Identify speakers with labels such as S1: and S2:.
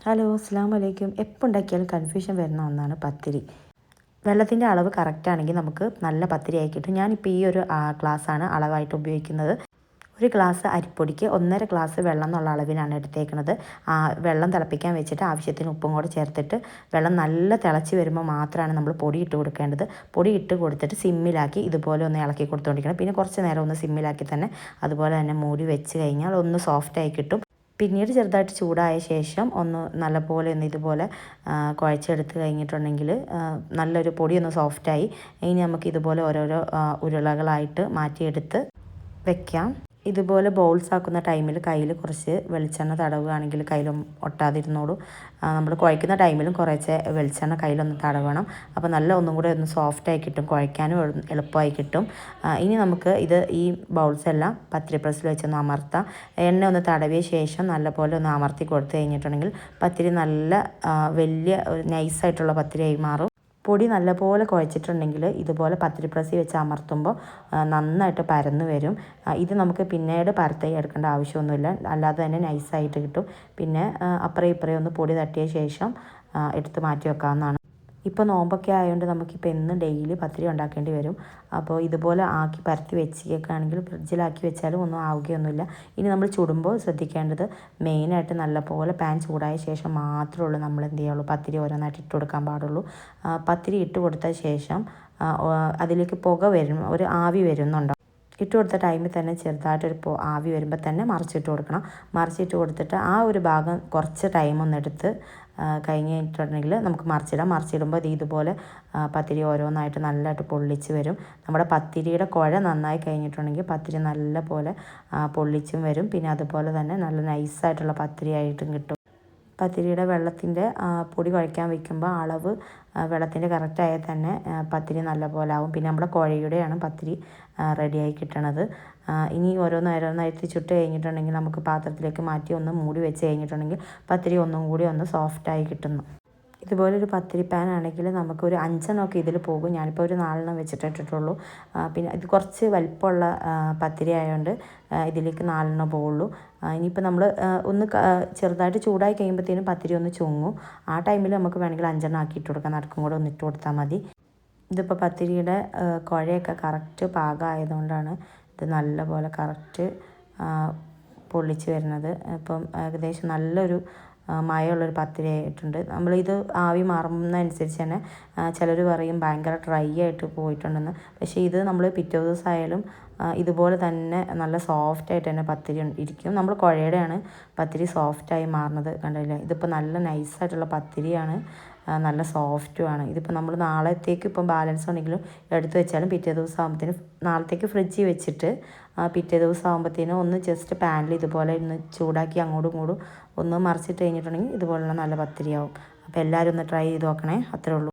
S1: Hello, അസ്സലാമു അലൈക്കും. എപ്പോൾ ഉണ്ടാക്കിയാലും കൺഫ്യൂഷൻ വരുന്ന ഒന്നാണ് പത്തിരി. വെള്ളത്തിൻ്റെ അളവ് കറക്റ്റ് ആണെങ്കിൽ നമുക്ക് നല്ല പത്തിരി ആയി കിട്ടും. ഞാനിപ്പോൾ ഈ ഒരു ഗ്ലാസ്സാണ് അളവായിട്ട് ഉപയോഗിക്കുന്നത്. ഒരു ഗ്ലാസ് അരിപ്പൊടിക്ക് 1.5 ഗ്ലാസ് വെള്ളം എന്നുള്ള അളവിലാണ് എടുത്തേക്കുന്നത്. വെള്ളം തിളപ്പിക്കാൻ വെച്ചിട്ട് ആവശ്യത്തിന് ഉപ്പും കൂടെ ചേർത്തിട്ട് വെള്ളം നല്ല തിളച്ച് വരുമ്പോൾ മാത്രമാണ് നമ്മൾ പൊടി ഇട്ട് കൊടുക്കേണ്ടത്. പൊടി ഇട്ട് കൊടുത്തിട്ട് സിമ്മിലാക്കി ഇതുപോലെ ഒന്ന് ഇളക്കി കൊടുത്തുകൊണ്ടിരിക്കണം. പിന്നെ കുറച്ച് നേരം ഒന്ന് സിമ്മിലാക്കി തന്നെ അതുപോലെ തന്നെ മൂടി വെച്ച് കഴിഞ്ഞാൽ ഒന്ന് സോഫ്റ്റായി കിട്ടും. പിന്നീട് ചെറുതായിട്ട് ചൂടായ ശേഷം ഒന്ന് നല്ലപോലെ ഒന്ന് ഇതുപോലെ കുഴച്ചെടുത്ത് കഴിഞ്ഞിട്ടുണ്ടെങ്കിൽ നല്ലൊരു പൊടിയൊന്ന് സോഫ്റ്റായി. ഇനി നമുക്ക് ഇതുപോലെ ഓരോരോ ഉരുളകളായിട്ട് മാറ്റിയെടുത്ത് വെക്കാം. ഇതുപോലെ ബോൾസ് ആക്കുന്ന ടൈമിൽ കയ്യിൽ കുറച്ച് വെളിച്ചെണ്ണ തടവുകയാണെങ്കിൽ കയ്യിലും ഒട്ടാതിരുന്നോളൂ. നമ്മൾ കുഴക്കുന്ന ടൈമിലും കുറച്ച് വെളിച്ചെണ്ണ കയ്യിലൊന്ന് തടവണം. അപ്പോൾ നല്ല ഒന്നും കൂടെ ഒന്ന് സോഫ്റ്റായി കിട്ടും, കുഴയ്ക്കാനും എളുപ്പമായി കിട്ടും. ഇനി നമുക്ക് ഈ ബൗൾസ് എല്ലാം പത്തിരി പ്രസ്സിൽ വെച്ചൊന്ന് അമർത്താം. എണ്ണ ഒന്ന് തടവിയ ശേഷം നല്ലപോലെ ഒന്ന് അമർത്തി കൊടുത്തു കഴിഞ്ഞിട്ടുണ്ടെങ്കിൽ പത്തിരി നല്ല വലിയ നൈസായിട്ടുള്ള പത്തിരിയായി മാറും. പൊടി നല്ലപോലെ കുഴച്ചിട്ടുണ്ടെങ്കിൽ ഇതുപോലെ പത്തിരി പ്രസ്സി വെച്ച് അമർത്തുമ്പോൾ നന്നായിട്ട് പരന്ന് വരും. ഇത് നമുക്ക് പിന്നീട് പരത്തി എടുക്കേണ്ട ആവശ്യമൊന്നുമില്ല, അല്ലാതെ തന്നെ നൈസായിട്ട് കിട്ടും. പിന്നെ അപ്പുറം ഇപ്പുറം ഒന്ന് പൊടി തട്ടിയ ശേഷം എടുത്ത് മാറ്റി വെക്കാവുന്നതാണ്. ഇപ്പോൾ നോമ്പൊക്കെ ആയതുകൊണ്ട് നമുക്കിപ്പോൾ എന്നും ഡെയിലി പത്തിരി ഉണ്ടാക്കേണ്ടി വരും. അപ്പോൾ ഇതുപോലെ ആക്കി പരത്തി വെച്ചേക്കുകയാണെങ്കിൽ ഫ്രിഡ്ജിലാക്കി വെച്ചാലും ഒന്നും ആവുകയൊന്നുമില്ല. ഇനി നമ്മൾ ചുടുമ്പോൾ ശ്രദ്ധിക്കേണ്ടത് മെയിനായിട്ട് നല്ലപോലെ പാൻ ചൂടായ ശേഷം മാത്രമേ ഉള്ളൂ നമ്മൾ എന്ത് ചെയ്യുള്ളൂ, പത്തിരി ഓരോന്നായിട്ട് ഇട്ട് കൊടുക്കാൻ പാടുള്ളൂ. പത്തിരി ഇട്ട് കൊടുത്ത ശേഷം അതിലേക്ക് പുക വരും, ഒരു ആവി വരുന്നുണ്ടോ, ഇട്ട് കൊടുത്ത ടൈമിൽ തന്നെ ചെറുതായിട്ടൊരു ആവി വരുമ്പോൾ തന്നെ മറിച്ചിട്ട് കൊടുക്കണം. മറിച്ചിട്ട് കൊടുത്തിട്ട് ആ ഒരു ഭാഗം കുറച്ച് ടൈമൊന്നെടുത്ത് കഴിഞ്ഞിട്ടുണ്ടെങ്കിൽ നമുക്ക് മറിച്ചിടാം. മറിച്ചിടുമ്പോൾ ഇതുപോലെ പത്തിരി ഓരോന്നായിട്ട് നല്ലതായിട്ട് പൊള്ളിച്ച് വരും. നമ്മുടെ പത്തിരിയുടെ കുഴ നന്നായി കഴിഞ്ഞിട്ടുണ്ടെങ്കിൽ പത്തിരി നല്ല പോലെ പൊള്ളിച്ചും വരും. പിന്നെ അതുപോലെ തന്നെ നല്ല നൈസായിട്ടുള്ള പത്തിരി ആയിട്ടും കിട്ടും. പത്തിരിയുടെ വെള്ളത്തിൻ്റെ പൊടി കുഴയ്ക്കാൻ വയ്ക്കുമ്പോൾ അളവ് വെള്ളത്തിൻ്റെ കറക്റ്റായാൽ തന്നെ പത്തിരി നല്ലപോലെ ആവും. പിന്നെ നമ്മുടെ കുഴയുടെയാണ് പത്തിരി റെഡിയായി കിട്ടണത്. ഇനി ഓരോന്നായിട്ട് ചുട്ട് കഴിഞ്ഞിട്ടുണ്ടെങ്കിൽ നമുക്ക് പാത്രത്തിലേക്ക് മാറ്റി ഒന്ന് മൂടി വെച്ച് കഴിഞ്ഞിട്ടുണ്ടെങ്കിൽ പത്തിരി ഒന്നും കൂടി ഒന്ന് സോഫ്റ്റായി കിട്ടുന്നു. ഇതുപോലൊരു പത്തിരി പാൻ ആണെങ്കിൽ നമുക്കൊരു 5 ഇതിൽ പോകും. ഞാനിപ്പോൾ ഒരു 4 വെച്ചിട്ടിട്ടുള്ളൂ. പിന്നെ ഇത് കുറച്ച് വലിപ്പമുള്ള പത്തിരി ആയതുകൊണ്ട് ഇതിലേക്ക് 4 പോകുള്ളൂ. ഇനിയിപ്പോൾ നമ്മൾ ഒന്ന് ചെറുതായിട്ട് ചൂടായി കഴിയുമ്പോഴത്തേനും പത്തിരി ഒന്ന് ചുങ്ങും. ആ ടൈമിൽ നമുക്ക് വേണമെങ്കിൽ 5 ആക്കിയിട്ട് കൊടുക്കാം, നടുക്കും കൂടെ ഒന്ന് ഇട്ട് കൊടുത്താൽ മതി. ഇതിപ്പോൾ പത്തിരിയുടെ കുഴയൊക്കെ കറക്റ്റ് പാകമായതുകൊണ്ടാണ് ഇത് നല്ലപോലെ കറക്റ്റ് പൊള്ളിച്ച് വരുന്നത്. ഇപ്പം ഏകദേശം നല്ലൊരു മയമുള്ളൊരു പത്തിരി ആയിട്ടുണ്ട്. നമ്മളിത് ആവി മാറുന്നതനുസരിച്ച് തന്നെ ചിലർ പറയും ഭയങ്കര ഡ്രൈ ആയിട്ട് പോയിട്ടുണ്ടെന്ന്. പക്ഷേ ഇത് നമ്മൾ പിറ്റേ ദിവസമായാലും ഇതുപോലെ തന്നെ നല്ല സോഫ്റ്റായിട്ട് തന്നെ പത്തിരി ഇരിക്കും. നമ്മൾ കുഴയുടെയാണ് പത്തിരി സോഫ്റ്റായി മാറുന്നത്, കണ്ടില്ലേ. ഇതിപ്പോൾ നല്ല നൈസായിട്ടുള്ള പത്തിരിയാണ്, നല്ല സോഫ്റ്റുമാണ്. ഇതിപ്പോൾ നമ്മൾ നാളത്തേക്ക് ഇപ്പം ബാലൻസ് ഉണ്ടെങ്കിലും എടുത്ത് വെച്ചാലും പിറ്റേ ദിവസം ആകുമ്പോഴത്തേനും നാളത്തേക്ക് ഫ്രിഡ്ജിൽ വെച്ചിട്ട് പിറ്റേ ദിവസം ആകുമ്പോഴത്തേനും ഒന്ന് ജസ്റ്റ് പാനിൽ ഇതുപോലെ ഒന്ന് ചൂടാക്കി അങ്ങോട്ടും ഇങ്ങോട്ടും ഒന്ന് മറിച്ചിട്ട് കഴിഞ്ഞിട്ടുണ്ടെങ്കിൽ ഇതുപോലുള്ള നല്ല പത്തിരിയാവും. അപ്പോൾ എല്ലാവരും ഒന്ന് ട്രൈ ചെയ്ത് നോക്കണേ. അത്രേ ഉള്ളൂ.